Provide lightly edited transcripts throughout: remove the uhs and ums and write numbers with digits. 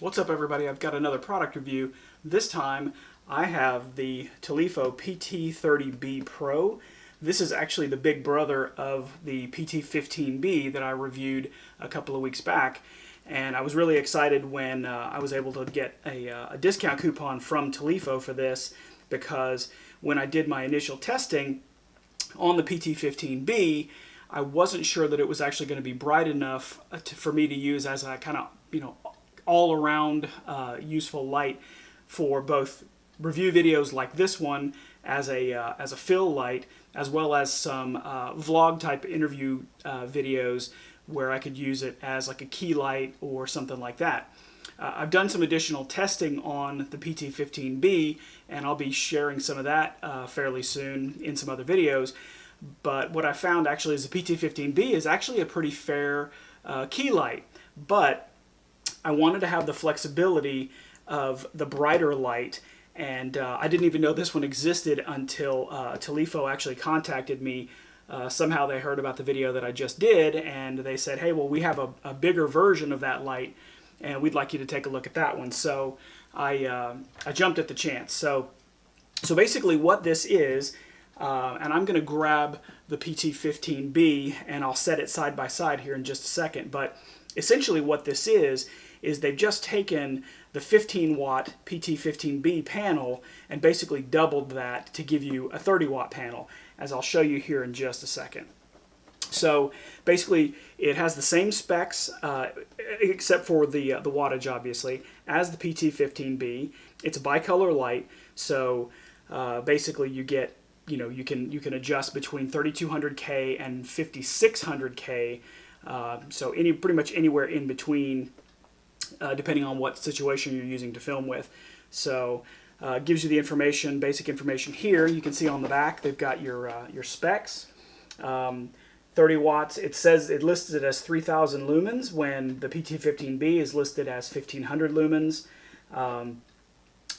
What's up, everybody? I've got another product review. This time I have the Tolifo PT-30B Pro. This is actually the big brother of the PT-15B that I reviewed a couple of weeks back, and I was really excited when I was able to get a discount coupon from Tolifo for this, because when I did my initial testing on the PT-15B, I wasn't sure that it was actually going to be bright enough for me to use as a kind of, all-around useful light for both review videos like this one as a fill light, as well as some vlog type interview videos where I could use it as like a key light or something like that. I've done some additional testing on the PT-15B, and I'll be sharing some of that fairly soon in some other videos. But what I found actually is the PT-15B is actually a pretty fair key light, but I wanted to have the flexibility of the brighter light, and I didn't even know this one existed until Tolifo actually contacted me. Somehow they heard about the video that I just did, and they said, hey, well, we have a bigger version of that light, and we'd like you to take a look at that one. So I jumped at the chance. So basically what this is, and I'm going to grab the PT-15B and I'll set it side by side here in just a second, but essentially what this is they've just taken the 15-watt PT-15B panel and basically doubled that to give you a 30-watt panel, as I'll show you here in just a second. So basically it has the same specs, except for the wattage, obviously, as the PT-15B. It's a bicolor light, so basically you get, you can adjust between 3200K and 5600K, so pretty much anywhere in between, depending on what situation you're using to film with. So it gives you the information, basic information here. You can see on the back they've got your specs. 30 watts. It says it listed it as 3000 lumens when the PT-15B is listed as 1500 lumens.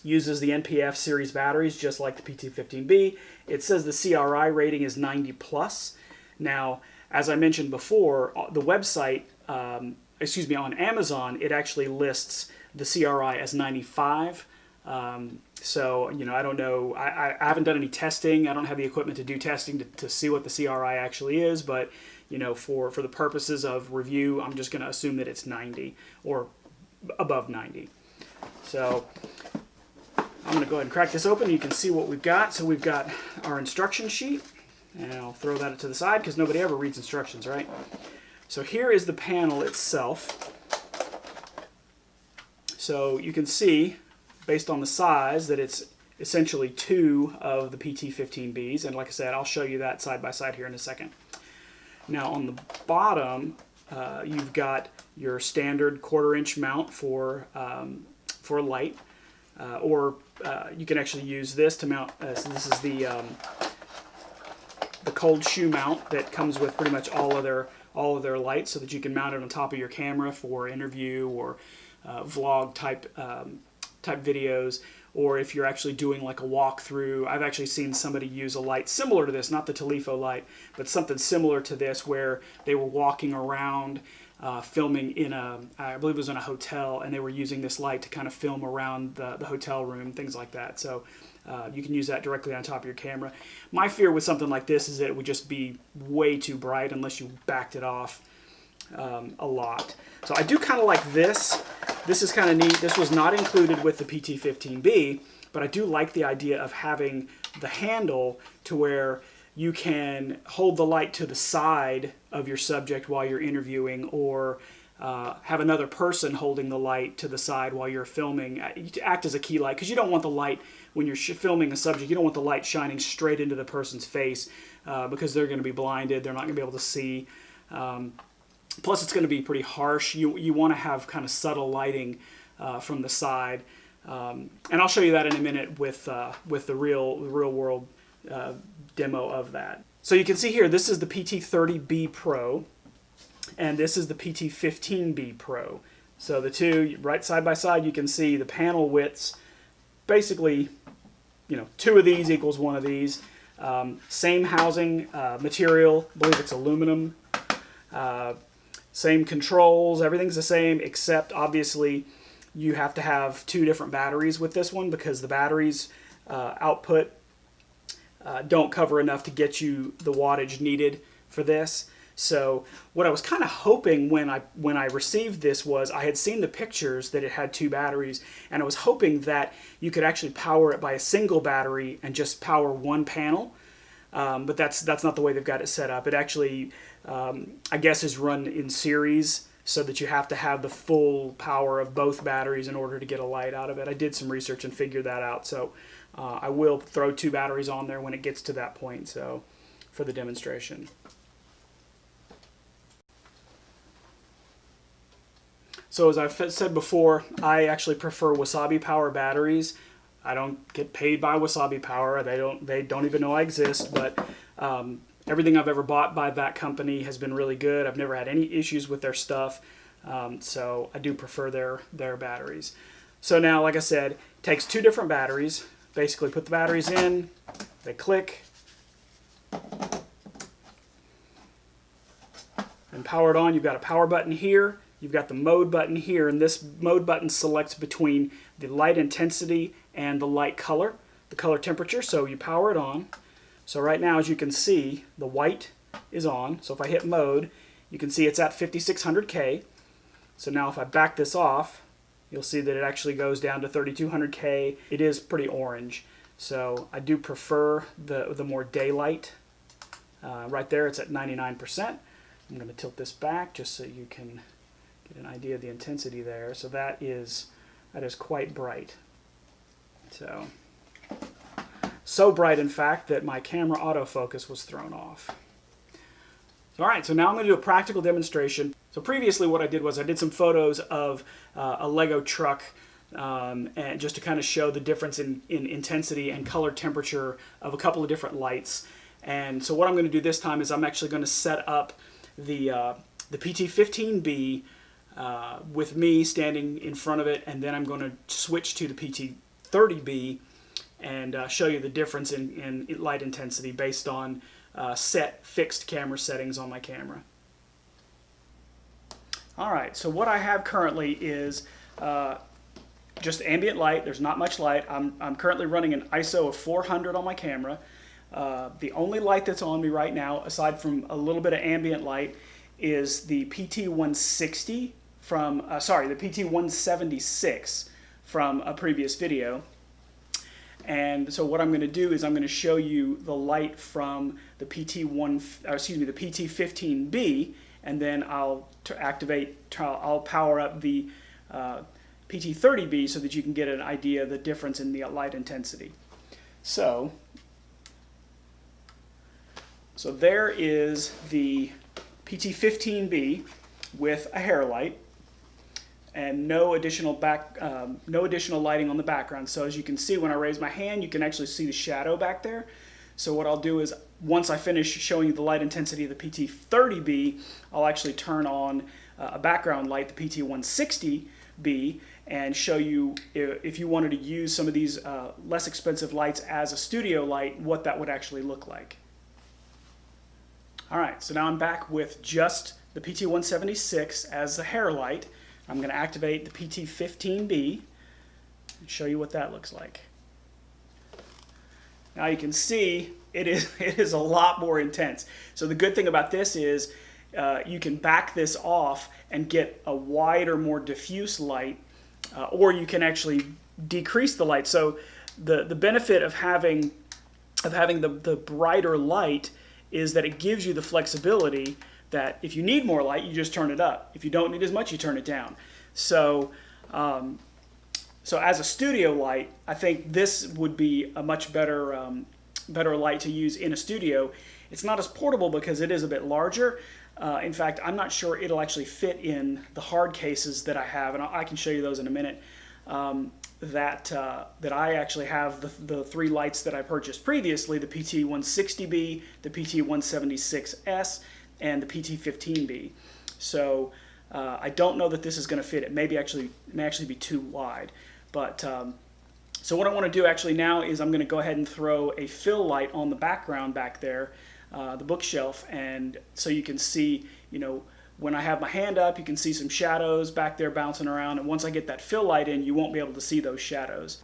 Uses the NPF series batteries just like the PT-15B. It says the CRI rating is 90 plus. Now, as I mentioned before, the website, on Amazon, it actually lists the CRI as 95. So, I don't know. I haven't done any testing. I don't have the equipment to do testing to see what the CRI actually is, but, for the purposes of review, I'm just going to assume that it's 90 or above 90. So I'm going to go ahead and crack this open. You can see what we've got. So we've got our instruction sheet, and I'll throw that to the side because nobody ever reads instructions, right? So here is the panel itself. So you can see, based on the size, that it's essentially two of the PT-15Bs, and like I said, I'll show you that side by side here in a second. Now on the bottom, you've got your standard 1/4-inch mount for light, or you can actually use this to mount. So this is the cold shoe mount that comes with pretty much all of their lights, so that you can mount it on top of your camera for interview or vlog type videos, or if you're actually doing like a walkthrough. I've actually seen somebody use a light similar to this, not the Tolifo light, but something similar to this, where they were walking around filming in I believe it was in a hotel, and they were using this light to kind of film around the hotel room, things like that. So you can use that directly on top of your camera. My fear with something like this is that it would just be way too bright unless you backed it off a lot. So I do kind of like this. This is kind of neat. This was not included with the PT-15B, but I do like the idea of having the handle to where you can hold the light to the side of your subject while you're interviewing, or have another person holding the light to the side while you're filming to act as a key light, because you don't want the light, when you're filming a subject, you don't want the light shining straight into the person's face, because they're going to be blinded. They're not going to be able to see. Plus, it's going to be pretty harsh. You want to have kind of subtle lighting from the side, and I'll show you that in a minute with the real world demo of that. So you can see here, this is the PT-30B Pro, and this is the PT-15B Pro. So the two right side by side, you can see the panel widths. Basically, two of these equals one of these. Same housing material. I believe it's aluminum. Same controls, everything's the same, except obviously you have to have 2 different batteries with this one because the batteries output don't cover enough to get you the wattage needed for this. So what I was kind of hoping when I received this was I had seen the pictures that it had 2 batteries, and I was hoping that you could actually power it by a single battery and just power one panel. But that's not the way they've got it set up. It actually, I guess, is run in series so that you have to have the full power of both batteries in order to get a light out of it. I did some research and figured that out. So I will throw 2 batteries on there when it gets to that point, so for the demonstration. So as I've said before, I actually prefer Wasabi Power batteries. I don't get paid by Wasabi Power. They don't even know I exist, but everything I've ever bought by that company has been really good. I've never had any issues with their stuff, so I do prefer their batteries. So now, like I said, it takes 2 different batteries. Basically, put the batteries in, they click, and power it on. You've got a power button here. You've got the mode button here, and this mode button selects between the light intensity and the light color, the color temperature. So you power it on. So right now, as you can see, the white is on. So if I hit mode, you can see it's at 5600K. So now if I back this off, you'll see that it actually goes down to 3200K. It is pretty orange. So I do prefer the more daylight. Right there, it's at 99%. I'm going to tilt this back just so you can get an idea of the intensity there. So that is quite bright. So bright, in fact, that my camera autofocus was thrown off. All right, so now I'm going to do a practical demonstration. So previously what I did was I did some photos of a Lego truck and just to kind of show the difference in intensity and color temperature of a couple of different lights. And so what I'm going to do this time is I'm actually going to set up the PT-15B with me standing in front of it, and then I'm going to switch to the PT-30B and show you the difference in light intensity based on set fixed camera settings on my camera. Alright, so what I have currently is just ambient light. There's not much light. I'm currently running an ISO of 400 on my camera. The only light that's on me right now, aside from a little bit of ambient light, is the PT-160 from, the PT-176 from a previous video. And so what I'm going to do is I'm going to show you the light from the PT-15B, and then I'll power up the PT-30B so that you can get an idea of the difference in the light intensity. So there is the PT-15B with a hair light and no additional lighting on the background. So as you can see, when I raise my hand, you can actually see the shadow back there. So what I'll do is, once I finish showing you the light intensity of the PT-30B, I'll actually turn on a background light, the PT-160B, and show you, if you wanted to use some of these less expensive lights as a studio light, what that would actually look like. All right, so now I'm back with just the PT-176 as the hair light. I'm going to activate the PT-15B and show you what that looks like. Now you can see it is a lot more intense. So the good thing about this is you can back this off and get a wider, more diffuse light, or you can actually decrease the light. So the benefit of having the brighter light is that it gives you the flexibility that if you need more light, you just turn it up. If you don't need as much, you turn it down. So, so as a studio light, I think this would be a much better light to use in a studio. It's not as portable because it is a bit larger. In fact, I'm not sure it'll actually fit in the hard cases that I have, and I can show you those in a minute. That I actually have the 3 lights that I purchased previously: the PT-160B, the PT-176S, and the PT-15B. So I don't know that this is going to fit. It may actually be too wide. But so what I want to do actually now is I'm going to go ahead and throw a fill light on the background back there, the bookshelf, and so you can see, when I have my hand up, you can see some shadows back there bouncing around, and once I get that fill light in, you won't be able to see those shadows.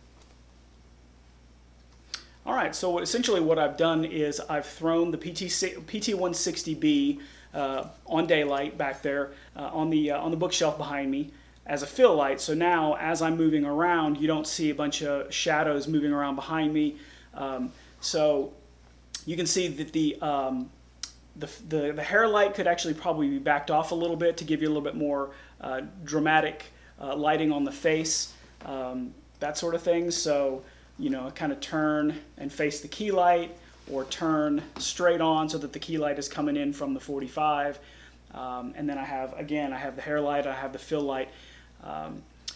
Alright, so essentially what I've done is I've thrown the PT-160B on daylight back there on the bookshelf behind me as a fill light. So now as I'm moving around, you don't see a bunch of shadows moving around behind me. So you can see that the hair light could actually probably be backed off a little bit to give you a little bit more dramatic lighting on the face, that sort of thing. So, you know, kind of turn and face the key light, or turn straight on so that the key light is coming in from the 45. And then I have the hair light, I have the fill light.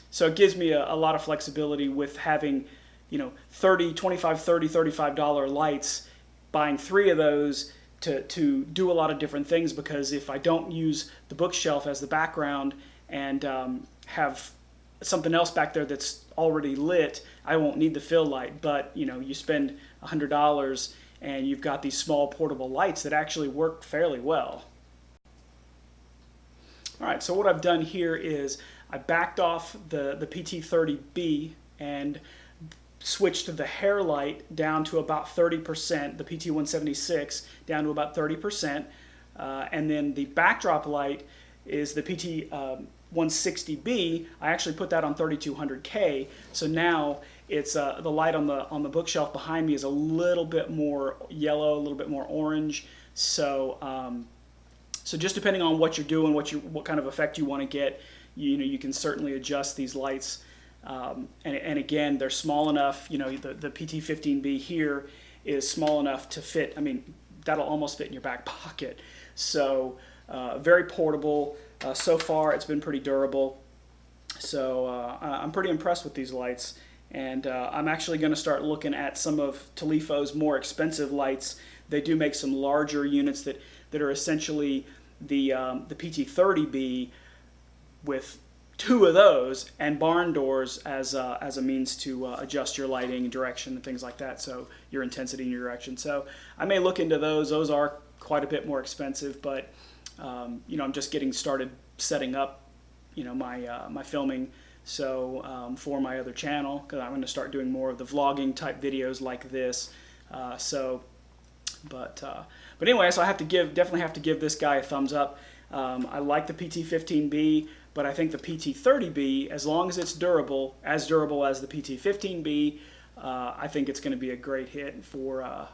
So it gives me a lot of flexibility with having, you know, $25, $30, $35 lights, buying 3 of those to do a lot of different things, because if I don't use the bookshelf as the background and have something else back there that's already lit, I won't need the fill light. But you know, you spend $100 and you've got these small portable lights that actually work fairly well. Alright, so what I've done here is I backed off the PT-30B and switched the hair light down to about 30%, the PT-176 down to about 30%, and then the backdrop light is the PT-160B. I actually put that on 3200K, so now it's the light on the bookshelf behind me is a little bit more yellow, a little bit more orange. So so just depending on what you're doing, what kind of effect you want to get, you can certainly adjust these lights. And again, they're small enough, you know, the PT-15B here is small enough to fit, I mean, that'll almost fit in your back pocket. So very portable. So far it's been pretty durable. So I'm pretty impressed with these lights. And I'm actually going to start looking at some of Tolifo's more expensive lights. They do make some larger units that are essentially the PT-30B with 2 of those and barn doors as a means to adjust your lighting and direction and things like that, so your intensity and your direction. So I may look into those. Those are quite a bit more expensive, but you know, I'm just getting started setting up, you know, my filming. So for my other channel, because I'm going to start doing more of the vlogging type videos like this. But anyway, so I definitely have to give this guy a thumbs up. I like the PT-15B, but I think the PT-30B, as long as it's durable as the PT-15B, I think it's going to be a great hit for a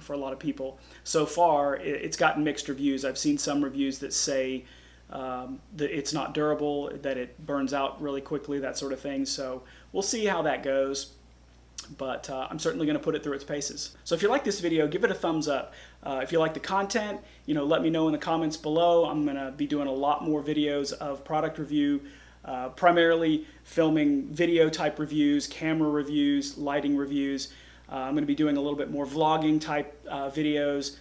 lot of people. So far, it's gotten mixed reviews. I've seen some reviews that say that it's not durable, that it burns out really quickly, that sort of thing. So we'll see how that goes. But I'm certainly going to put it through its paces. So if you like this video, give it a thumbs up. If you like the content, you know, let me know in the comments below. I'm going to be doing a lot more videos of product review, primarily filming video type reviews, camera reviews, lighting reviews. I'm going to be doing a little bit more vlogging type videos,